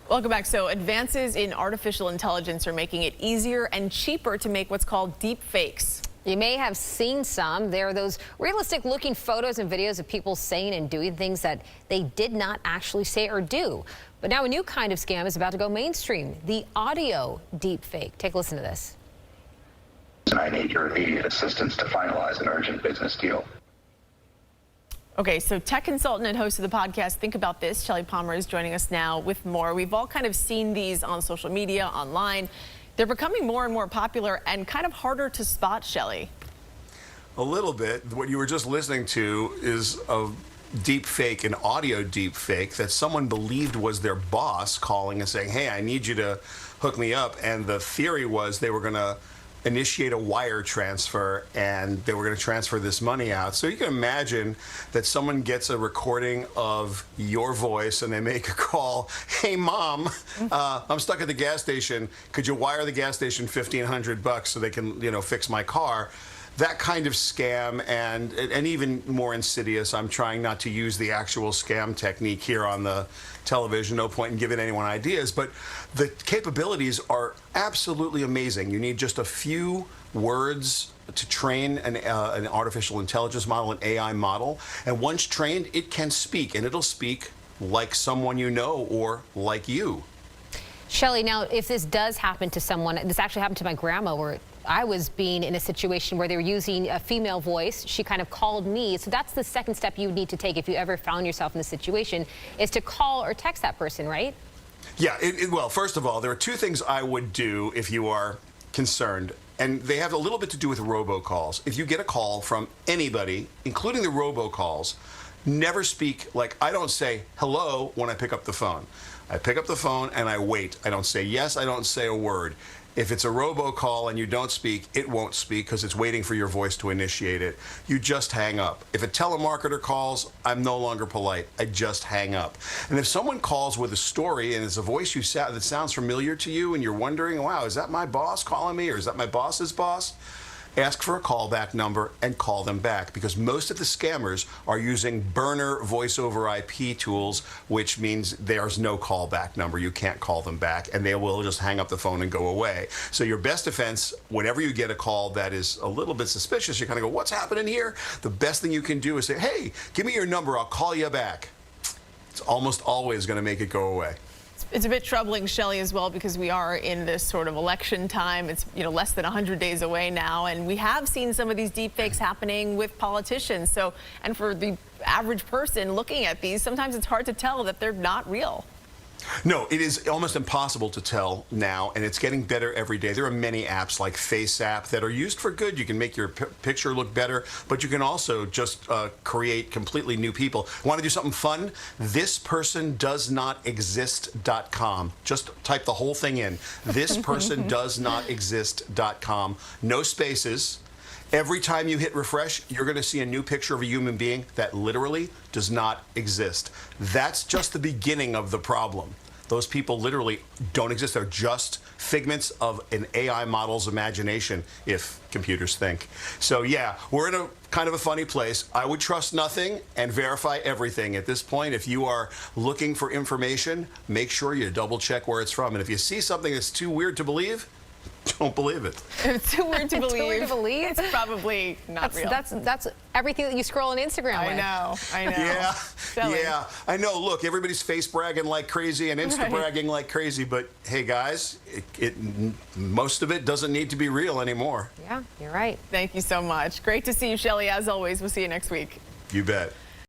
Welcome back. So advances in artificial intelligence are making it easier and cheaper to make what's called deep fakes. You may have seen some. There are those realistic looking photos and videos of people saying and doing things that they did not actually say or do. But now a new kind of scam is about to go mainstream, the audio deep fake. Take a listen to this. I need your immediate assistance to finalize an urgent business deal. Okay, so tech consultant and host of the podcast Think About This, Shelly Palmer, is joining us now with more. We've all kind of seen these on social media, online. They're becoming more and more popular and kind of harder to spot, Shelly. A little bit. What you were just listening to is a deep fake, an audio deep fake that someone believed was their boss calling and saying, hey, I need you to hook me up. And the theory was they were going to initiate a wire transfer and they were going to transfer this money out. So you can imagine that someone gets a recording of your voice and they make a call. Hey, Mom, I'm stuck at the gas station. Could you wire the gas station $1,500 so they can, fix my car? That kind of scam, and even more insidious. I'm trying not to use the actual scam technique here on the television. No point in giving anyone ideas, but the capabilities are absolutely amazing. You need just a few words to train an artificial intelligence model, an AI model, and once trained, it can speak, and it'll speak like someone you know or like you. Shelly, now, if this does happen to someone, this actually happened to my grandma, where I was being in a situation where they were using a female voice. She kind of called me. So that's the second step you need to take if you ever found yourself in this situation, is to call or text that person, right? Yeah, well, first of all, there are two things I would do if you are concerned, and they have a little bit to do with robocalls. If you get a call from anybody, including the robocalls, never speak. Like, I don't say hello when I pick up the phone. I pick up the phone and I wait. I don't say yes, I don't say a word. If it's a robocall and you don't speak, it won't speak because it's waiting for your voice to initiate it. You just hang up. If a telemarketer calls, I'm no longer polite. I just hang up. And if someone calls with a story and it's a voice that sounds familiar to you and you're wondering, wow, is that my boss calling me or is that my boss's boss? Ask for a callback number and call them back, because most of the scammers are using burner voice over IP tools, which means there's no callback number. You can't call them back, and they will just hang up the phone and go away. So your best defense, whenever you get a call that is a little bit suspicious, you kind of go, what's happening here? The best thing you can do is say, hey, give me your number, I'll call you back. It's almost always going to make it go away. It's a bit troubling, Shelly, as well, because we are in this sort of election time. It's less than 100 days away now, and we have seen some of these deep fakes happening with politicians. So, and for the average person looking at these, sometimes it's hard to tell that they're not real. No, it is almost impossible to tell now, and it's getting better every day. There are many apps like Face App that are used for good. You can make your picture look better, but you can also just create completely new people. Want to do something fun? Thispersondoesnotexist.com. Just type the whole thing in. Thispersondoesnotexist.com. No spaces. Every time you hit refresh, you're going to see a new picture of a human being that literally does not exist. That's just the beginning of the problem. Those people literally don't exist. They're just figments of an AI model's imagination, if computers think. So yeah, we're in a kind of a funny place. I would trust nothing and verify everything. At this point, if you are looking for information, make sure you double check where it's from. And if you see something that's too weird to believe, don't believe it. It's too weird to believe. Too weird to believe. It's probably not real. That's everything that you scroll on Instagram with. I know. Yeah, Shelly. yeah. I know. Look, everybody's face bragging like crazy and Insta bragging like crazy, but hey, guys, most of it doesn't need to be real anymore. Yeah, you're right. Thank you so much. Great to see you, Shelly. As always, we'll see you next week. You bet.